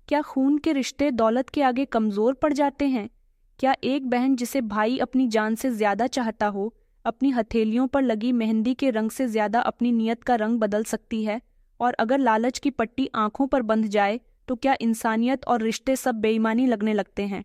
क्या खून के रिश्ते दौलत के आगे कमजोर पड़ जाते हैं? क्या एक बहन जिसे भाई अपनी जान से ज्यादा चाहता हो, अपनी हथेलियों पर लगी मेहंदी के रंग से ज्यादा अपनी नियत का रंग बदल सकती है? और अगर लालच की पट्टी आंखों पर बंध जाए तो क्या इंसानियत और रिश्ते सब बेईमानी लगने लगते हैं?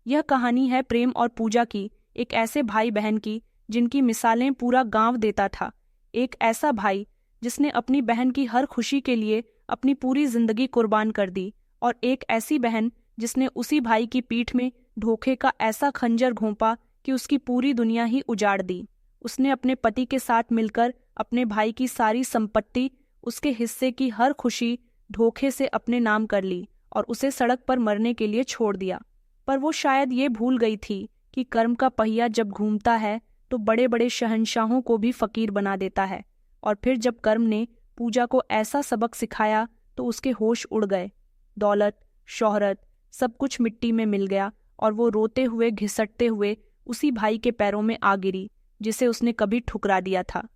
यह कहानी है प्रेम और पूजा की, एक ऐसे भाई बहन की जिनकी मिसालें पूरा गांव देता था। एक ऐसा भाई जिसने अपनी बहन की हर खुशी के लिए अपनी पूरी जिंदगी कुर्बान कर दी, और एक ऐसी बहन जिसने उसी भाई की पीठ में धोखे का ऐसा खंजर घोंपा कि उसकी पूरी दुनिया ही उजाड़ दी। उसने अपने पति के साथ मिलकर अपने भाई की सारी संपत्ति, उसके हिस्से की हर खुशी धोखे से अपने नाम कर ली और उसे सड़क पर मरने के लिए छोड़ दिया। पर वो शायद ये भूल गई थी कि कर्म का पहिया जब घूमता है तो बड़े बड़े शहंशाहों को भी फकीर बना देता है। और फिर जब कर्म ने पूजा को ऐसा सबक सिखाया तो उसके होश उड़ गए। दौलत, शोहरत, सब कुछ मिट्टी में मिल गया और वो रोते हुए घिसटते हुए उसी भाई के पैरों में आ गिरी जिसे उसने कभी ठुकरा दिया था।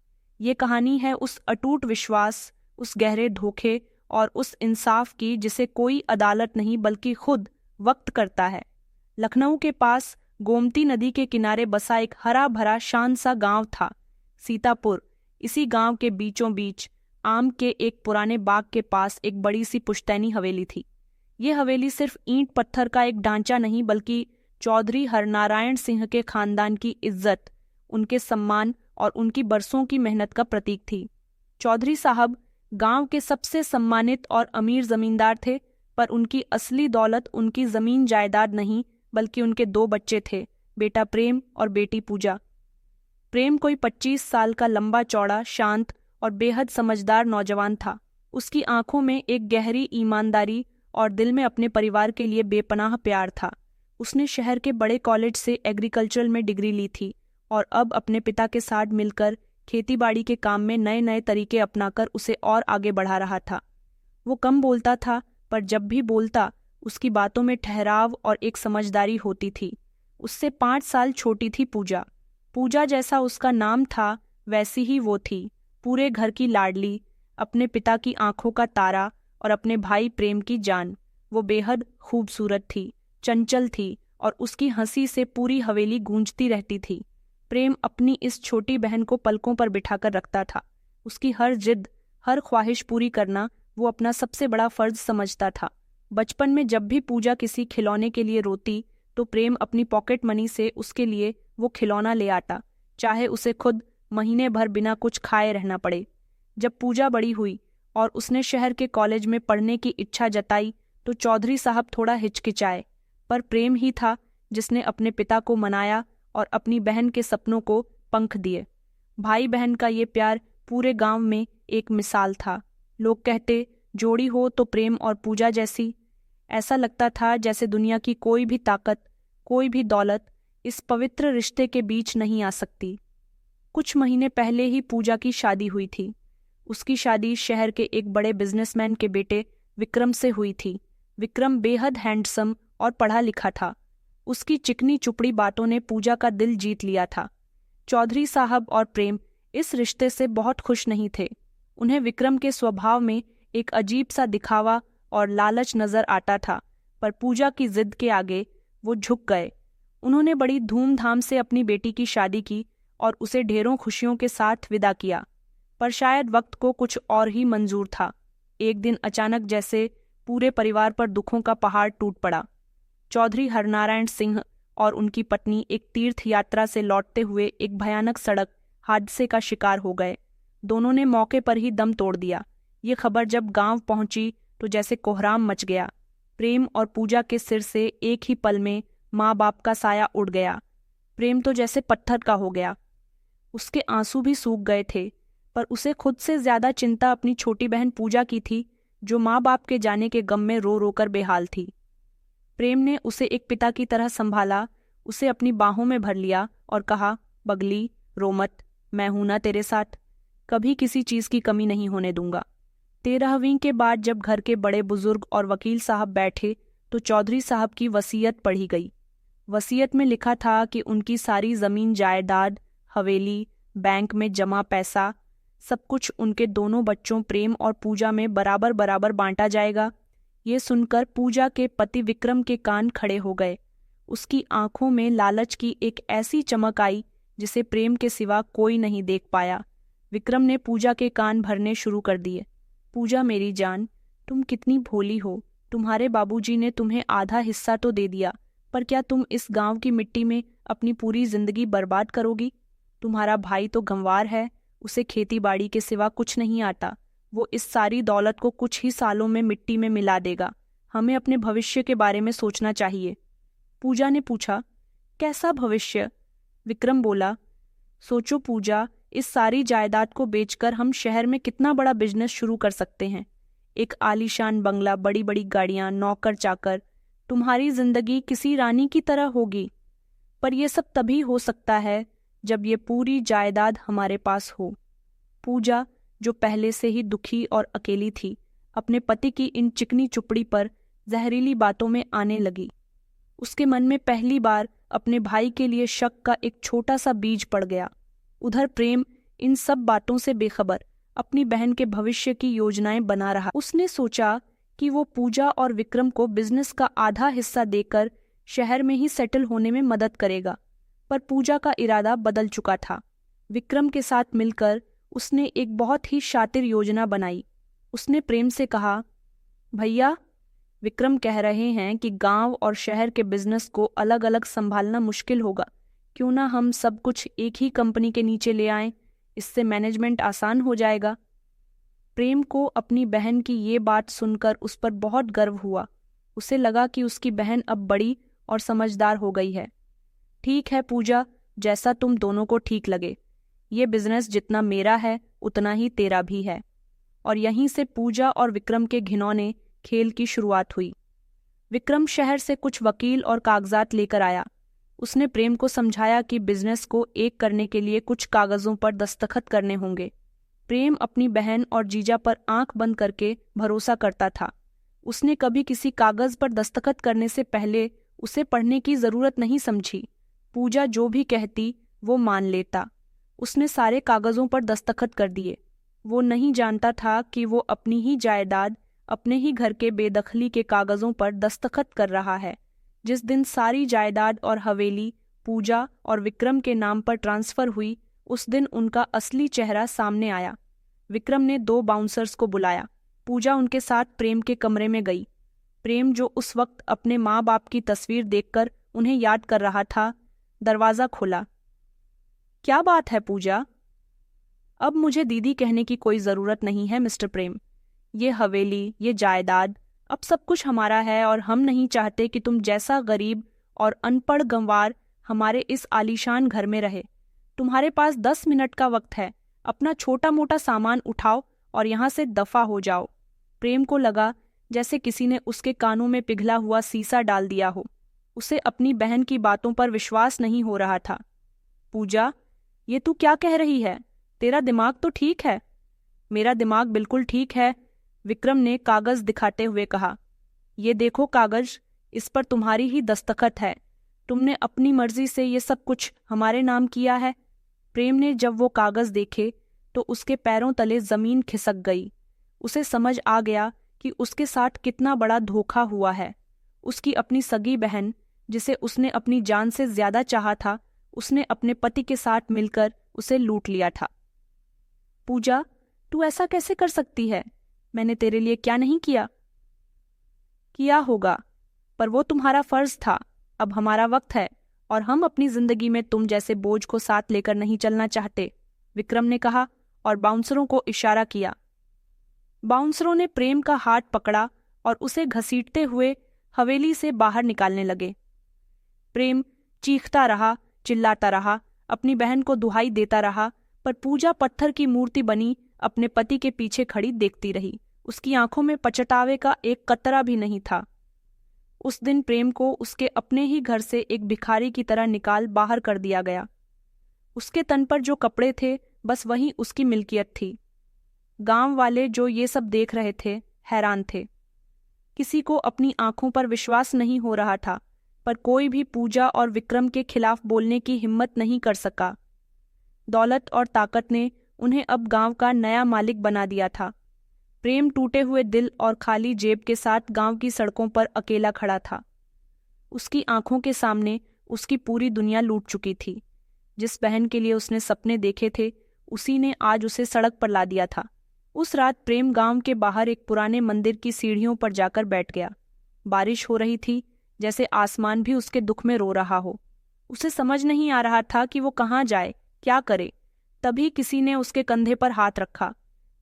ये कहानी है उस अटूट विश्वास, उस गहरे धोखे और उस इंसाफ की जिसे कोई अदालत नहीं बल्कि खुद वक्त करता है। लखनऊ के पास गोमती नदी के किनारे बसा एक हरा भरा शांत सा गांव था, सीतापुर। इसी गांव के बीचों बीच आम के एक पुराने बाग के पास एक बड़ी सी पुश्तैनी हवेली थी। ये हवेली सिर्फ ईंट पत्थर का एक ढांचा नहीं बल्कि चौधरी हरनारायण सिंह के खानदान की इज्जत, उनके सम्मान और उनकी बरसों की मेहनत का प्रतीक थी। चौधरी साहब गांव के सबसे सम्मानित और अमीर जमींदार थे, पर उनकी असली दौलत उनकी जमीन जायदाद नहीं बल्कि उनके 2 बच्चे थे, बेटा प्रेम और बेटी पूजा। प्रेम कोई 25 साल का लंबा चौड़ा, शांत और बेहद समझदार नौजवान था। उसकी आंखों में एक गहरी ईमानदारी और दिल में अपने परिवार के लिए बेपनाह प्यार था। उसने शहर के बड़े कॉलेज से एग्रीकल्चर में डिग्री ली थी और अब अपने पिता के साथ मिलकर खेतीबाड़ी के काम में नए नए तरीके अपनाकर उसे और आगे बढ़ा रहा था। वो कम बोलता था, पर जब भी बोलता उसकी बातों में ठहराव और एक समझदारी होती थी। उससे 5 साल छोटी थी पूजा। पूजा जैसा उसका नाम था वैसी ही वो थी, पूरे घर की लाडली, अपने पिता की आंखों का तारा और अपने भाई प्रेम की जान। वो बेहद खूबसूरत थी, चंचल थी और उसकी हंसी से पूरी हवेली गूंजती रहती थी। प्रेम अपनी इस छोटी बहन को पलकों पर बिठाकर रखता था। उसकी हर जिद, हर ख्वाहिश पूरी करना वो अपना सबसे बड़ा फर्ज समझता था। बचपन में जब भी पूजा किसी खिलौने के लिए रोती तो प्रेम अपनी पॉकेट मनी से उसके लिए वो खिलौना ले आता, चाहे उसे खुद महीने भर बिना कुछ खाए रहना पड़े। जब पूजा बड़ी हुई और उसने शहर के कॉलेज में पढ़ने की इच्छा जताई तो चौधरी साहब थोड़ा हिचकिचाए, पर प्रेम ही था जिसने अपने पिता को मनाया और अपनी बहन के सपनों को पंख दिए। भाई बहन का ये प्यार पूरे गांव में एक मिसाल था। लोग कहते, जोड़ी हो तो प्रेम और पूजा जैसी। ऐसा लगता था जैसे दुनिया की कोई भी ताकत, कोई भी दौलत इस पवित्र रिश्ते के बीच नहीं आ सकती। कुछ महीने पहले ही पूजा की शादी हुई थी। उसकी शादी शहर के एक बड़े बिजनेसमैन के बेटे विक्रम से हुई थी। विक्रम बेहद हैंडसम और पढ़ा लिखा था। उसकी चिकनी चुपड़ी बातों ने पूजा का दिल जीत लिया था। चौधरी साहब और प्रेम इस रिश्ते से बहुत खुश नहीं थे। उन्हें विक्रम के स्वभाव में एक अजीब सा दिखावा और लालच नजर आता था, पर पूजा की जिद के आगे वो झुक गए। उन्होंने बड़ी धूमधाम से अपनी बेटी की शादी की और उसे ढेरों खुशियों के साथ विदा किया, पर शायद वक्त को कुछ और ही मंजूर था। एक दिन अचानक जैसे पूरे परिवार पर दुखों का पहाड़ टूट पड़ा। चौधरी हरनारायण सिंह और उनकी पत्नी एक तीर्थ यात्रा से लौटते हुए एक भयानक सड़क हादसे का शिकार हो गए। दोनों ने मौके पर ही दम तोड़ दिया। ये खबर जब गांव पहुंची तो जैसे कोहराम मच गया। प्रेम और पूजा के सिर से एक ही पल में माँ बाप का साया उड़ गया। प्रेम तो जैसे पत्थर का हो गया। उसके आंसू भी सूख गए थे, पर उसे खुद से ज्यादा चिंता अपनी छोटी बहन पूजा की थी, जो माँ बाप के जाने के गम में रो रो कर बेहाल थी। प्रेम ने उसे एक पिता की तरह संभाला, उसे अपनी बाहों में भर लिया और कहा, बगली, रो मत, मैं हूं ना तेरे साथ, कभी किसी चीज की कमी नहीं होने दूंगा। 13वीं के बाद जब घर के बड़े बुजुर्ग और वकील साहब बैठे तो चौधरी साहब की वसीयत पढ़ी गई। वसीयत में लिखा था कि उनकी सारी जमीन जायदाद, हवेली, बैंक में जमा पैसा, सब कुछ उनके दोनों बच्चों प्रेम और पूजा में बराबर बराबर बांटा जाएगा। ये सुनकर पूजा के पति विक्रम के कान खड़े हो गए। उसकी आंखों में लालच की एक ऐसी चमक आई जिसे प्रेम के सिवा कोई नहीं देख पाया। विक्रम ने पूजा के कान भरने शुरू कर दिए। पूजा मेरी जान, तुम कितनी भोली हो। तुम्हारे बाबूजी ने तुम्हें आधा हिस्सा तो दे दिया, पर क्या तुम इस गांव की मिट्टी में अपनी पूरी जिंदगी बर्बाद करोगी? तुम्हारा भाई तो गंवार है, उसे खेती बाड़ी के सिवा कुछ नहीं आता। वो इस सारी दौलत को कुछ ही सालों में मिट्टी में मिला देगा। हमें अपने भविष्य के बारे में सोचना चाहिए। पूजा ने पूछा, कैसा भविष्य? विक्रम बोला, सोचो पूजा, इस सारी जायदाद को बेचकर हम शहर में कितना बड़ा बिजनेस शुरू कर सकते हैं। एक आलीशान बंगला, बड़ी बड़ी गाड़ियां, नौकर चाकर, तुम्हारी जिंदगी किसी रानी की तरह होगी। पर यह सब तभी हो सकता है जब ये पूरी जायदाद हमारे पास हो। पूजा, जो पहले से ही दुखी और अकेली थी, अपने पति की इन चिकनी चुपड़ी पर जहरीली बातों में आने लगी। उसके मन में पहली बार अपने भाई के लिए शक का एक छोटा सा बीज पड़ गया। उधर प्रेम इन सब बातों से बेखबर अपनी बहन के भविष्य की योजनाएं बना रहा। उसने सोचा कि वो पूजा और विक्रम को बिजनेस का आधा हिस्सा देकर शहर में ही सेटल होने में मदद करेगा, पर पूजा का इरादा बदल चुका था। विक्रम के साथ मिलकर उसने एक बहुत ही शातिर योजना बनाई। उसने प्रेम से कहा, भैया, विक्रम कह रहे हैं कि गांव और शहर के बिजनेस को अलग अलग संभालना मुश्किल होगा। क्यों ना हम सब कुछ एक ही कंपनी के नीचे ले आएं, इससे मैनेजमेंट आसान हो जाएगा। प्रेम को अपनी बहन की ये बात सुनकर उस पर बहुत गर्व हुआ। उसे लगा कि उसकी बहन अब बड़ी और समझदार हो गई है। ठीक है पूजा, जैसा तुम दोनों को ठीक लगे। ये बिजनेस जितना मेरा है उतना ही तेरा भी है। और यहीं से पूजा और विक्रम के घिनौने खेल की शुरुआत हुई। विक्रम शहर से कुछ वकील और कागजात लेकर आया। उसने प्रेम को समझाया कि बिजनेस को एक करने के लिए कुछ कागजों पर दस्तखत करने होंगे। प्रेम अपनी बहन और जीजा पर आंख बंद करके भरोसा करता था। उसने कभी किसी कागज पर दस्तखत करने से पहले उसे पढ़ने की जरूरत नहीं समझी। पूजा जो भी कहती वो मान लेता। उसने सारे कागजों पर दस्तखत कर दिए। वो नहीं जानता था कि वो अपनी ही जायदाद, अपने ही घर के बेदखली के कागजों पर दस्तखत कर रहा है। जिस दिन सारी जायदाद और हवेली पूजा और विक्रम के नाम पर ट्रांसफर हुई, उस दिन उनका असली चेहरा सामने आया। विक्रम ने 2 बाउंसर्स को बुलाया। पूजा उनके साथ प्रेम के कमरे में गई। प्रेम, जो उस वक्त अपने माँ बाप की तस्वीर देखकर उन्हें याद कर रहा था, दरवाजा खोला। क्या बात है पूजा? अब मुझे दीदी कहने की कोई जरूरत नहीं है मिस्टर प्रेम। ये हवेली, ये जायदाद, अब सब कुछ हमारा है और हम नहीं चाहते कि तुम जैसा गरीब और अनपढ़ गंवार हमारे इस आलीशान घर में रहे। तुम्हारे पास 10 मिनट का वक्त है। अपना छोटा मोटा सामान उठाओ और यहाँ से दफा हो जाओ। प्रेम को लगा जैसे किसी ने उसके कानों में पिघला हुआ सीसा डाल दिया हो। उसे अपनी बहन की बातों पर विश्वास नहीं हो रहा था। पूजा, ये तू क्या कह रही है? तेरा दिमाग तो ठीक है। मेरा दिमाग बिल्कुल ठीक है, विक्रम ने कागज दिखाते हुए कहा। ये देखो कागज, इस पर तुम्हारी ही दस्तखत है। तुमने अपनी मर्जी से ये सब कुछ हमारे नाम किया है। प्रेम ने जब वो कागज देखे तो उसके पैरों तले जमीन खिसक गई। उसे समझ आ गया कि उसके साथ कितना बड़ा धोखा हुआ है। उसकी अपनी सगी बहन, जिसे उसने अपनी जान से ज्यादा चाहा था, उसने अपने पति के साथ मिलकर उसे लूट लिया था। पूजा, तू ऐसा कैसे कर सकती है? मैंने तेरे लिए क्या नहीं किया? किया होगा, पर वो तुम्हारा फर्ज था। अब हमारा वक्त है और हम अपनी जिंदगी में तुम जैसे बोझ को साथ लेकर नहीं चलना चाहते, विक्रम ने कहा और बाउंसरों को इशारा किया। बाउंसरों ने प्रेम का हाथ पकड़ा और उसे घसीटते हुए हवेली से बाहर निकालने लगे। प्रेम चीखता रहा, चिल्लाता रहा, अपनी बहन को दुहाई देता रहा, पर पूजा पत्थर की मूर्ति बनी अपने पति के पीछे खड़ी देखती रही। उसकी आंखों में पछतावे का एक कतरा भी नहीं था। उस दिन प्रेम को उसके अपने ही घर से एक भिखारी की तरह निकाल बाहर कर दिया गया। उसके तन पर जो कपड़े थे, बस वही उसकी मिल्कियत थी। गांव वाले जो ये सब देख रहे थे, हैरान थे। किसी को अपनी आंखों पर विश्वास नहीं हो रहा था, पर कोई भी पूजा और विक्रम के खिलाफ बोलने की हिम्मत नहीं कर सका। दौलत और ताकत ने उन्हें अब गांव का नया मालिक बना दिया था। प्रेम टूटे हुए दिल और खाली जेब के साथ गांव की सड़कों पर अकेला खड़ा था। उसकी आंखों के सामने उसकी पूरी दुनिया लूट चुकी थी। जिस बहन के लिए उसने सपने देखे थे, उसी ने आज उसे सड़क पर ला दिया था। उस रात प्रेम गांव के बाहर एक पुराने मंदिर की सीढ़ियों पर जाकर बैठ गया। बारिश हो रही थी, जैसे आसमान भी उसके दुख में रो रहा हो। उसे समझ नहीं आ रहा था कि वो कहाँ जाए, क्या करे। तभी किसी ने उसके कंधे पर हाथ रखा।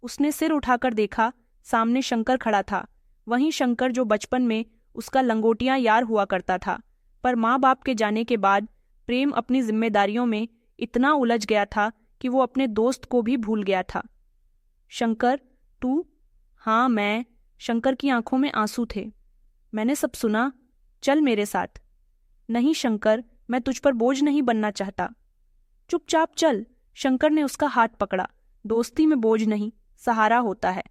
उसने सिर उठाकर देखा, सामने शंकर खड़ा था। वहीं शंकर जो बचपन में उसका लंगोटिया यार हुआ करता था। पर माँ बाप के जाने के बाद प्रेम अपनी जिम्मेदारियों में इतना उलझ गया था कि वो अपने दोस्त को भी भूल गया था। शंकर, तू? हाँ, मैं। शंकर की आंखों में आंसू थे। मैंने सब सुना, चल मेरे साथ। नहीं शंकर, मैं तुझ पर बोझ नहीं बनना चाहता। चुपचाप चल। शंकर ने उसका हाथ पकड़ा। दोस्ती में बोझ नहीं, सहारा होता है।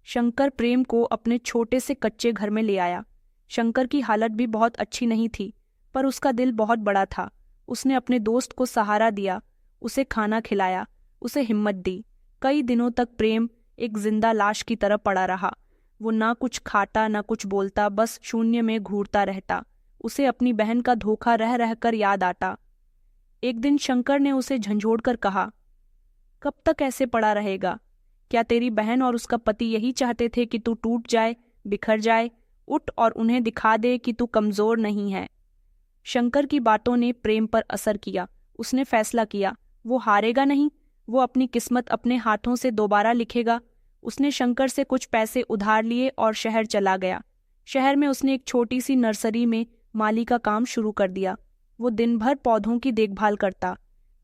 शंकर प्रेम को अपने छोटे से कच्चे घर में ले आया। शंकर की हालत भी बहुत अच्छी नहीं थी, पर उसका दिल बहुत बड़ा था। उसने अपने दोस्त को सहारा दिया, उसे खाना खिलाया, उसे हिम्मत दी। कई दिनों तक प्रेम एक जिंदा लाश की तरह पड़ा रहा। वो ना कुछ खाता ना कुछ बोलता, बस शून्य में घूरता रहता। उसे अपनी बहन का धोखा रह रहकर याद आता। एक दिन शंकर ने उसे झंझोड़कर कहा, कब तक ऐसे पड़ा रहेगा? क्या तेरी बहन और उसका पति यही चाहते थे कि तू टूट जाए, बिखर जाए? उठ और उन्हें दिखा दे कि तू कमजोर नहीं है। शंकर की बातों ने प्रेम पर असर किया। उसने फैसला किया, वो हारेगा नहीं, वो अपनी किस्मत अपने हाथों से दोबारा लिखेगा। उसने शंकर से कुछ पैसे उधार लिए और शहर चला गया। शहर में उसने एक छोटी सी नर्सरी में माली का काम शुरू कर दिया। वो दिन भर पौधों की देखभाल करता।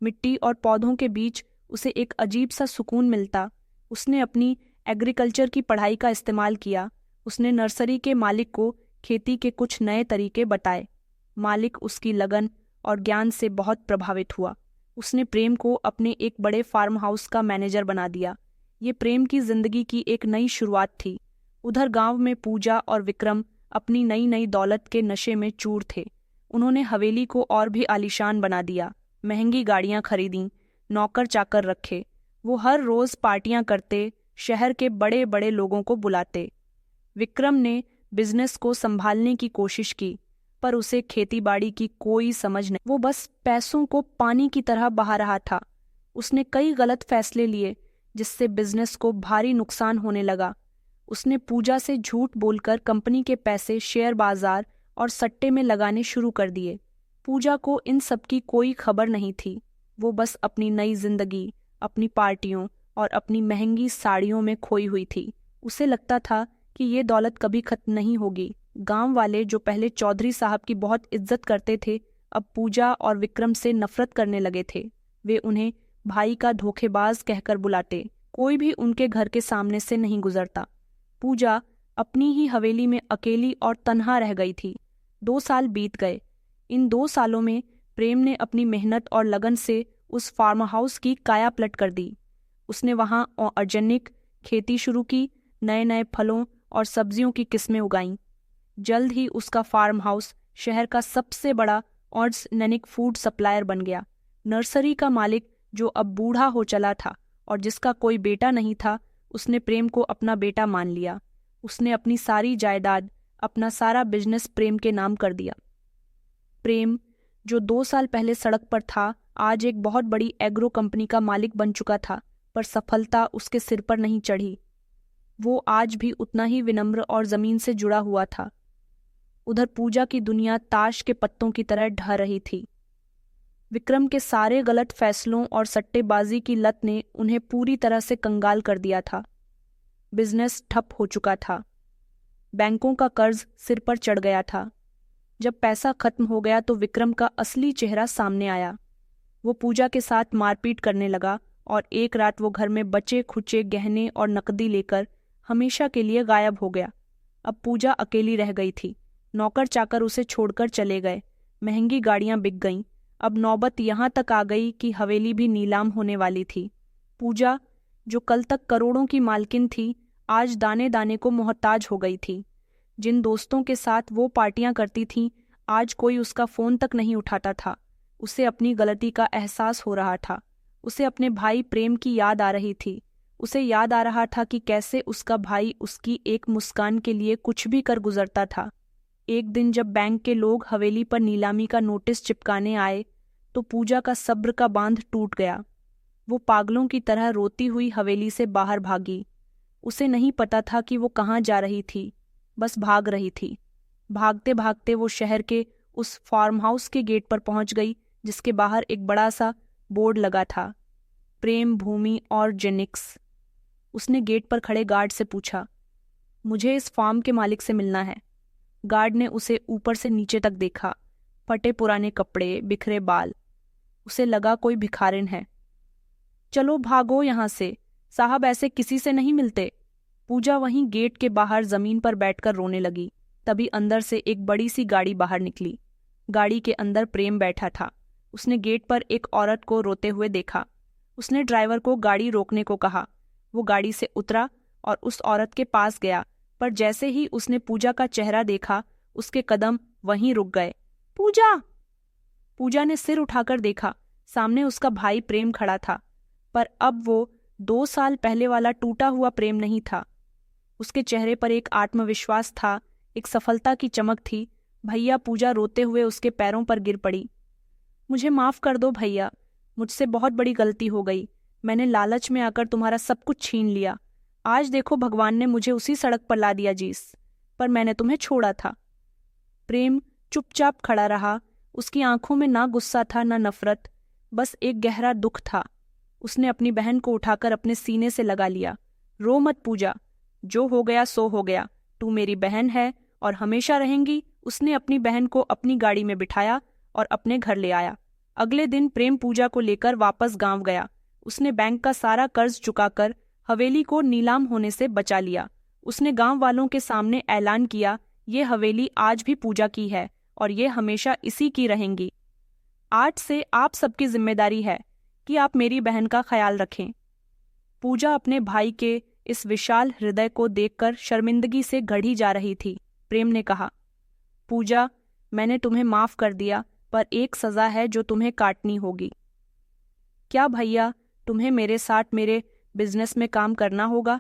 मिट्टी और पौधों के बीच उसे एक अजीब सा सुकून मिलता। उसने अपनी एग्रीकल्चर की पढ़ाई का इस्तेमाल किया। उसने नर्सरी के मालिक को खेती के कुछ नए तरीके बताए। मालिक उसकी लगन और ज्ञान से बहुत प्रभावित हुआ। उसने प्रेम को अपने एक बड़े फार्म हाउस का मैनेजर बना दिया। ये प्रेम की जिंदगी की एक नई शुरुआत थी। उधर गांव में पूजा और विक्रम अपनी नई नई दौलत के नशे में चूर थे। उन्होंने हवेली को और भी आलीशान बना दिया, महंगी गाड़ियां खरीदीं, नौकर चाकर रखे। वो हर रोज पार्टियां करते, शहर के बड़े बड़े लोगों को बुलाते। विक्रम ने बिजनेस को संभालने की कोशिश की, पर उसे खेतीबाड़ी की कोई समझ नहीं। वो बस पैसों को पानी की तरह बहा रहा था। उसने कई गलत फैसले लिए, जिससे बिजनेस को भारी नुकसान होने लगा। उसने पूजा से झूठ बोलकर कंपनी के पैसे शेयर बाजार और सट्टे में लगाने शुरू कर दिए। पूजा को इन सब की कोई खबर नहीं थी। वो बस अपनी नई जिंदगी, अपनी पार्टियों और अपनी महंगी साड़ियों में खोई हुई थी। उसे लगता था कि ये दौलत कभी खत्म नहीं होगी। गांव वाले जो पहले चौधरी साहब की बहुत इज्जत करते थे, अब पूजा और विक्रम से नफरत करने लगे थे। वे उन्हें भाई का धोखेबाज कहकर बुलाते। कोई भी उनके घर के सामने से नहीं गुजरता। पूजा अपनी ही हवेली में अकेली और तन्हा रह गई थी। 2 साल बीत गए। इन 2 सालों में प्रेम ने अपनी मेहनत और लगन से उस फार्म हाउस की काया पलट कर दी। उसने वहां ऑर्गेनिक खेती शुरू की, नए नए फलों और सब्जियों की किस्में उगाईं। जल्द ही उसका फार्म हाउस शहर का सबसे बड़ा ऑर्गेनिक फूड सप्लायर बन गया। नर्सरी का मालिक, जो अब बूढ़ा हो चला था और जिसका कोई बेटा नहीं था, उसने प्रेम को अपना बेटा मान लिया। उसने अपनी सारी जायदाद, अपना सारा बिजनेस प्रेम के नाम कर दिया। प्रेम, जो 2 साल पहले सड़क पर था, आज एक बहुत बड़ी एग्रो कंपनी का मालिक बन चुका था, पर सफलता उसके सिर पर नहीं चढ़ी। वो आज भी उतना ही विनम्र और जमीन से जुड़ा हुआ था। उधर पूजा की दुनिया ताश के पत्तों की तरह ढह रही थी। विक्रम के सारे गलत फैसलों और सट्टेबाजी की लत ने उन्हें पूरी तरह से कंगाल कर दिया था। बिजनेस ठप हो चुका था। बैंकों का कर्ज सिर पर चढ़ गया था। जब पैसा खत्म हो गया तो विक्रम का असली चेहरा सामने आया। वो पूजा के साथ मारपीट करने लगा और एक रात वो घर में बचे खुचे गहने और नकदी लेकर हमेशा के लिए गायब हो गया। अब पूजा अकेली रह गई थी। नौकर चाकर उसे छोड़कर चले गए। महंगी गाड़ियां बिक गईं। अब नौबत यहाँ तक आ गई कि हवेली भी नीलाम होने वाली थी। पूजा, जो कल तक करोड़ों की मालकिन थी, आज दाने दाने को मोहताज हो गई थी। जिन दोस्तों के साथ वो पार्टियां करती थीं, आज कोई उसका फोन तक नहीं उठाता था। उसे अपनी गलती का एहसास हो रहा था। उसे अपने भाई प्रेम की याद आ रही थी। उसे याद आ रहा था कि कैसे उसका भाई उसकी एक मुस्कान के लिए कुछ भी कर गुजरता था। एक दिन जब बैंक के लोग हवेली पर नीलामी का नोटिस चिपकाने आए तो पूजा का सब्र का बांध टूट गया। वो पागलों की तरह रोती हुई हवेली से बाहर भागी। उसे नहीं पता था कि वो कहाँ जा रही थी, बस भाग रही थी। भागते भागते वो शहर के उस फार्म हाउस के गेट पर पहुंच गई जिसके बाहर एक बड़ा सा बोर्ड लगा था, प्रेम भूमि ऑर्गेनिक्स। उसने गेट पर खड़े गार्ड से पूछा, मुझे इस फार्म के मालिक से मिलना है। गार्ड ने उसे ऊपर से नीचे तक देखा, फटे पुराने कपड़े, बिखरे बाल। उसे लगा कोई भिखारिन है। चलो भागो यहाँ से, साहब ऐसे किसी से नहीं मिलते। पूजा वहीं गेट के बाहर जमीन पर बैठकर रोने लगी। तभी अंदर से एक बड़ी सी गाड़ी बाहर निकली। गाड़ी के अंदर प्रेम बैठा था। उसने गेट पर एक औरत को रोते हुए देखा। उसने ड्राइवर को गाड़ी रोकने को कहा। वो गाड़ी से उतरा और उस औरत के पास गया, पर जैसे ही उसने पूजा का चेहरा देखा उसके कदम वहीं रुक गए। पूजा! पूजा ने सिर उठाकर देखा। सामने उसका भाई प्रेम खड़ा था, पर अब वो 2 साल पहले वाला टूटा हुआ प्रेम नहीं था। उसके चेहरे पर एक आत्मविश्वास था, एक सफलता की चमक थी। भैया! पूजा रोते हुए उसके पैरों पर गिर पड़ी। मुझे माफ कर दो भैया, मुझसे बहुत बड़ी गलती हो गई। मैंने लालच में आकर तुम्हारा सब कुछ छीन लिया। आज देखो भगवान ने मुझे उसी सड़क पर ला दिया जीस, पर मैंने तुम्हें छोड़ा था। प्रेम चुपचाप खड़ा रहा। उसकी आंखों में ना गुस्सा था ना नफरत, बस एक गहरा दुख था। उसने अपनी बहन को उठाकर अपने सीने से लगा लिया। रो मत पूजा, जो हो गया सो हो गया। तू मेरी बहन है और हमेशा रहेंगी। उसने अपनी बहन को अपनी गाड़ी में बिठाया और अपने घर ले आया। अगले दिन प्रेम पूजा को लेकर वापस गांव गया। उसने बैंक का सारा कर्ज चुकाकर हवेली को नीलाम होने से बचा लिया। उसने गांव वालों के सामने ऐलान किया, ये हवेली आज भी पूजा की है और ये हमेशा इसी की रहेंगी। आज से आप सबकी जिम्मेदारी है कि आप मेरी बहन का ख्याल रखें। पूजा अपने भाई के इस विशाल हृदय को देखकर शर्मिंदगी से गढ़ी जा रही थी। प्रेम ने कहा, पूजा, मैंने तुम्हें माफ कर दिया, पर एक सजा है जो तुम्हें काटनी होगी। क्या भैया? तुम्हें मेरे साथ मेरे बिजनेस में काम करना होगा।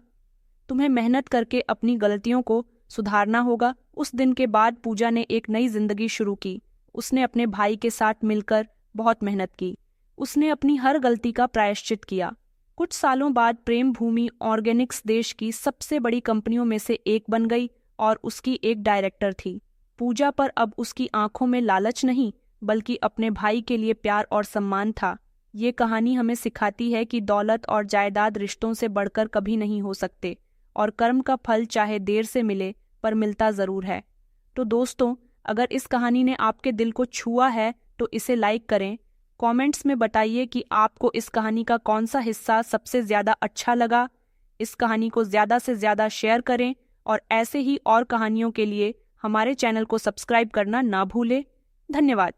तुम्हें मेहनत करके अपनी गलतियों को सुधारना होगा। उस दिन के बाद पूजा ने एक नई जिंदगी शुरू की। उसने अपने भाई के साथ मिलकर बहुत मेहनत की। उसने अपनी हर गलती का प्रायश्चित किया। कुछ सालों बाद प्रेम भूमि ऑर्गेनिक्स देश की सबसे बड़ी कंपनियों में से एक बन गई और उसकी एक डायरेक्टर थी। पूजा पर अब उसकी आंखों में लालच नहीं, बल्कि अपने भाई के लिए प्यार और सम्मान था। ये कहानी हमें सिखाती है कि दौलत और जायदाद रिश्तों से बढ़कर कभी नहीं हो सकते, और कर्म का फल चाहे देर से मिले पर मिलता ज़रूर है। तो दोस्तों, अगर इस कहानी ने आपके दिल को छुआ है तो इसे लाइक करें। कमेंट्स में बताइए कि आपको इस कहानी का कौन सा हिस्सा सबसे ज़्यादा अच्छा लगा। इस कहानी को ज़्यादा से ज़्यादा शेयर करें और ऐसे ही और कहानियों के लिए हमारे चैनल को सब्सक्राइब करना ना भूलें। धन्यवाद।